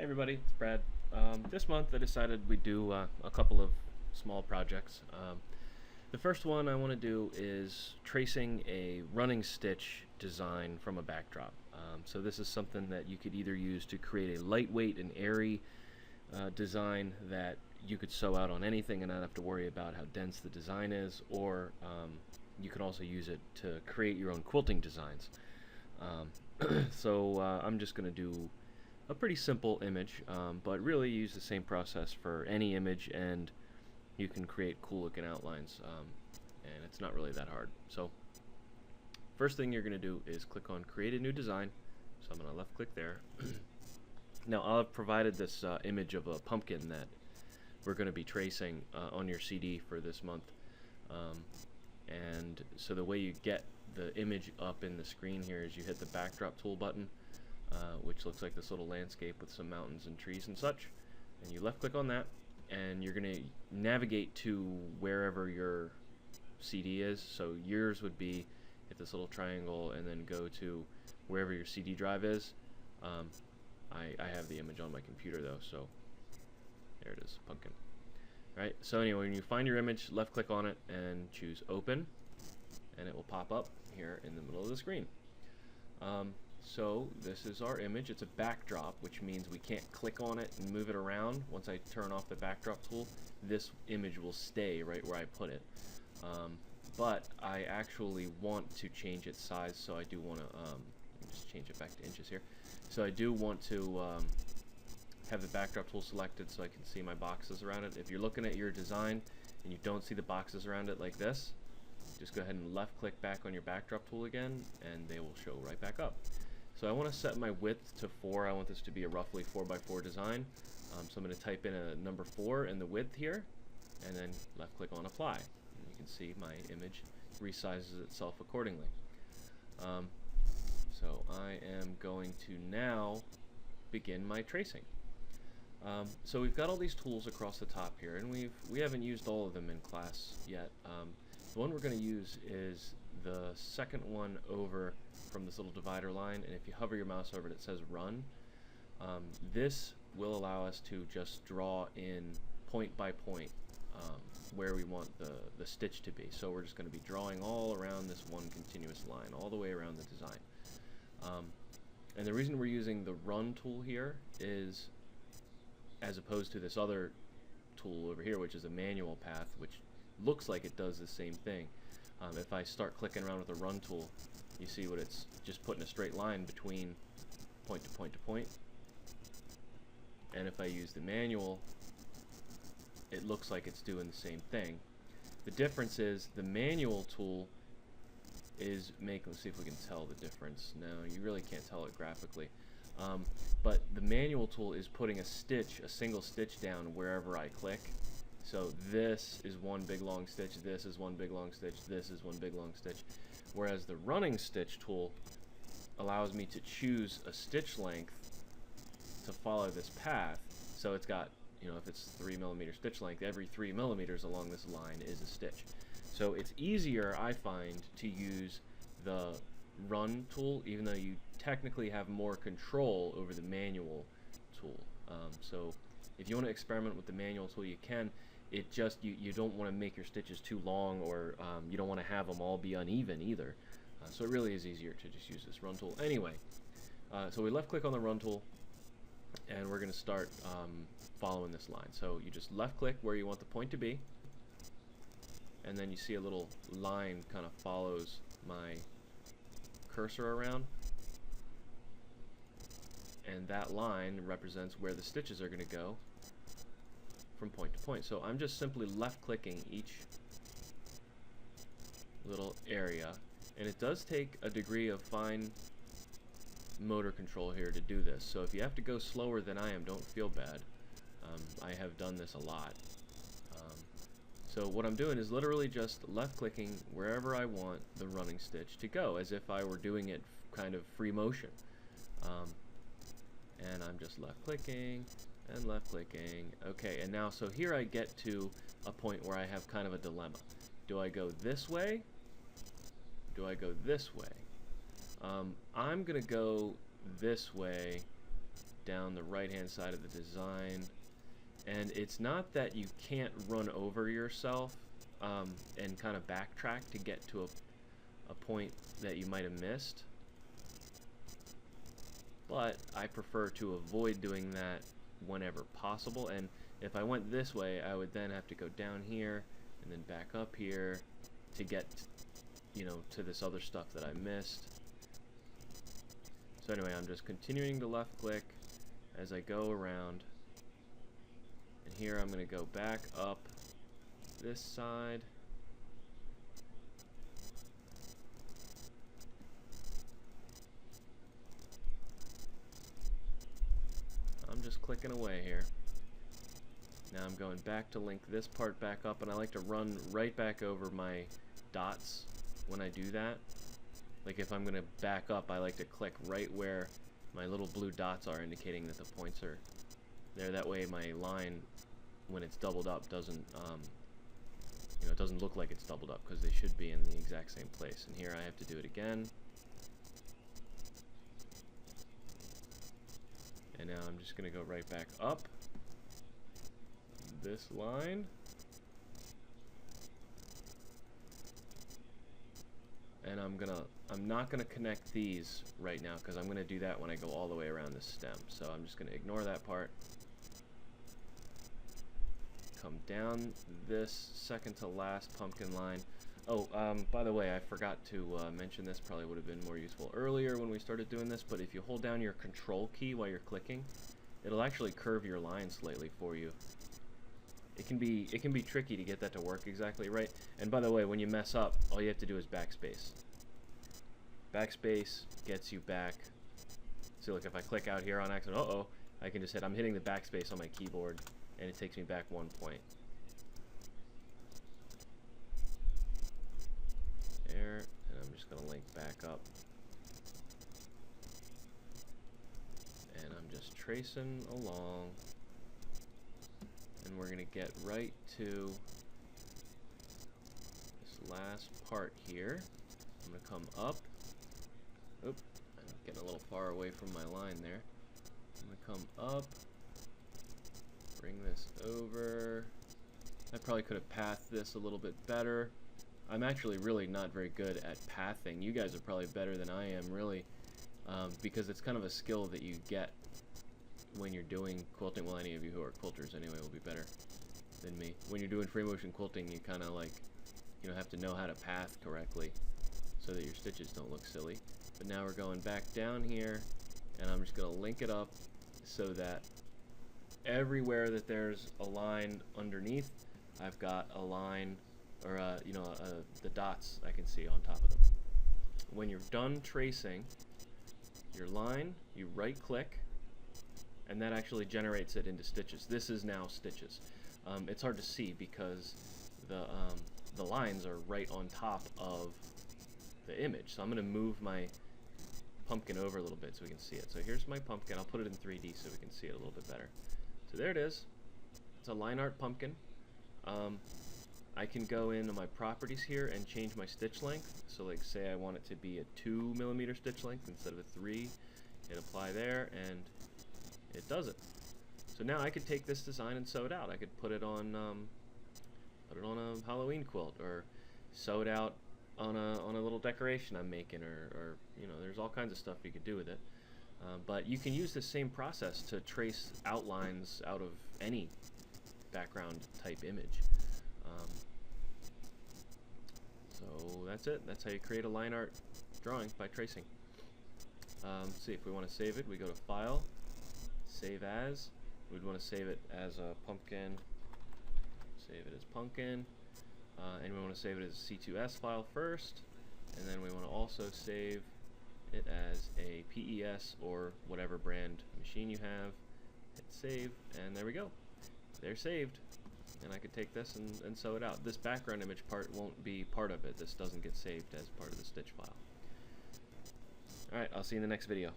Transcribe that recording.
Hey everybody, it's Brad. This month I decided we'd do a couple of small projects. The first one I want to do is tracing a running stitch design from a backdrop. So this is something that you could either use to create a lightweight and airy design that you could sew out on anything and not have to worry about how dense the design is, or you can also use it to create your own quilting designs. I'm just going to do a pretty simple image, but really use the same process for any image, and you can create cool looking outlines, and it's not really that hard. So first thing you're going to do is click on create a new design. So I'm going to left click there. Now I've provided this image of a pumpkin that we're going to be tracing on your CD for this month, and so the way you get the image up in the screen here is you hit the backdrop tool button, which looks like this little landscape with some mountains and trees and such, and you left click on that, and you're going to navigate to wherever your CD is. So yours would be hit this little triangle and then go to wherever your CD drive is. I have the image on my computer though, so there it is, pumpkin. Alright, so anyway, when you find your image, left click on it and choose open, and it will pop up here in the middle of the screen. So this is our image. It's a backdrop, which means we can't click on it and move it around. Once I turn off the backdrop tool, this image will stay right where I put it. But I actually want to change its size, so I do want to just change it back to inches here. So I do want to have the backdrop tool selected so I can see my boxes around it. If you're looking at your design and you don't see the boxes around it like this, just go ahead and left click back on your backdrop tool again, and they will show right back up. So I want to set my width to 4. I want this to be a roughly 4x4 design. So I'm going to type in a number 4 in the width here, and then left click on apply. And you can see my image resizes itself accordingly. So I am going to now begin my tracing. So we've got all these tools across the top here, and we haven't used all of them in class yet. The one we're going to use is the second one over from this little divider line, and if you hover your mouse over it, it says run. This will allow us to just draw in point by point where we want the stitch to be. So we're just going to be drawing all around this one continuous line, all the way around the design. And the reason we're using the run tool here is, as opposed to this other tool over here, which is a manual path, which looks like it does the same thing. If I start clicking around with the run tool, you see what it's just putting a straight line between point to point to point. And if I use the manual, it looks like it's doing the same thing. The difference is the manual tool is let's see if we can tell the difference. No, you really can't tell it graphically. But the manual tool is putting a single stitch down wherever I click. So this is one big long stitch, this is one big long stitch, this is one big long stitch. Whereas the running stitch tool allows me to choose a stitch length to follow this path. So it's got, if it's 3mm stitch length, every 3mm along this line is a stitch. So it's easier, I find, to use the run tool, even though you technically have more control over the manual tool. So if you want to experiment with the manual tool, you can. It just, you don't want to make your stitches too long, or you don't want to have them all be uneven either. So it really is easier to just use this run tool. Anyway, so we left click on the run tool, and we're going to start following this line. So you just left click where you want the point to be, and then you see a little line kind of follows my cursor around, and that line represents where the stitches are going to go from point to point. So I'm just simply left clicking each little area, and it does take a degree of fine motor control here to do this. So if you have to go slower than I am, don't feel bad. I have done this a lot. So what I'm doing is literally just left clicking wherever I want the running stitch to go, as if I were doing it kind of free motion. And I'm just left clicking and left clicking. Okay, and now so here I get to a point where I have kind of a dilemma. Do I go this way? Do I go this way? I'm gonna go this way down the right hand side of the design. And it's not that you can't run over yourself and kind of backtrack to get to a point that you might have missed, but I prefer to avoid doing that whenever possible. And if I went this way, I would then have to go down here and then back up here to get, you know, to this other stuff that I missed. So anyway, I'm just continuing to left click as I go around. And here I'm going to go back up this side. I'm just clicking away here. Now I'm going back to link this part back up, and I like to run right back over my dots when I do that. Like if I'm going to back up, I like to click right where my little blue dots are, indicating that the points are there. That way my line, when it's doubled up, doesn't you know, it doesn't look like it's doubled up, because they should be in the exact same place. And here I have to do it again. And now I'm just going to go right back up this line. And I'm not gonna connect these right now, because I'm gonna do that when I go all the way around the stem. So I'm just gonna ignore that part. Come down this second to last pumpkin line. Oh, by the way, I forgot to mention this. Probably would have been more useful earlier when we started doing this, but if you hold down your control key while you're clicking, it'll actually curve your line slightly for you. It can be tricky to get that to work exactly right. And by the way, when you mess up, all you have to do is backspace. Backspace gets you back. So like if I click out here on accident, I can just hit, I'm hitting the backspace on my keyboard, and it takes me back 1 point. There, and I'm just gonna link back up. And I'm just tracing along. And we're gonna get right to this last part here. I'm gonna come up. Oop, I'm getting a little far away from my line there. I'm gonna come up, bring this over. I probably could have pathed this a little bit better. I'm actually really not very good at pathing. You guys are probably better than I am, really, because it's kind of a skill that you get when you're doing quilting. Well, any of you who are quilters anyway will be better than me. When you're doing free motion quilting, you kind of like, you know, have to know how to path correctly so that your stitches don't look silly. But now we're going back down here, and I'm just going to link it up so that everywhere that there's a line underneath, I've got a line, or you know, the dots I can see on top of them. When you're done tracing your line, you right click, and that actually generates it into stitches. This is now stitches. It's hard to see because the lines are right on top of the image. So I'm going to move my pumpkin over a little bit so we can see it. So here's my pumpkin. I'll put it in 3D so we can see it a little bit better. So there it is. It's a Lineart pumpkin. I can go into my properties here and change my stitch length. So like say I want it to be a 2mm stitch length instead of a 3. Hit apply there, and it does it. So now I could take this design and sew it out. I could put it on a Halloween quilt, or sew it out on a little decoration I'm making, or you know, there's all kinds of stuff you could do with it. But you can use the same process to trace outlines out of any background type image. So that's it. That's how you create a line art drawing, by tracing. Let's see, if we want to save it, we go to File, Save As. We'd want to save it as a pumpkin. Save it as pumpkin. And we want to save it as a C2S file first. And then we want to also save it as a PES or whatever brand machine you have. Hit save, and there we go. They're saved. And I could take this and sew it out. This background image part won't be part of it. This doesn't get saved as part of the stitch file. Alright, I'll see you in the next video.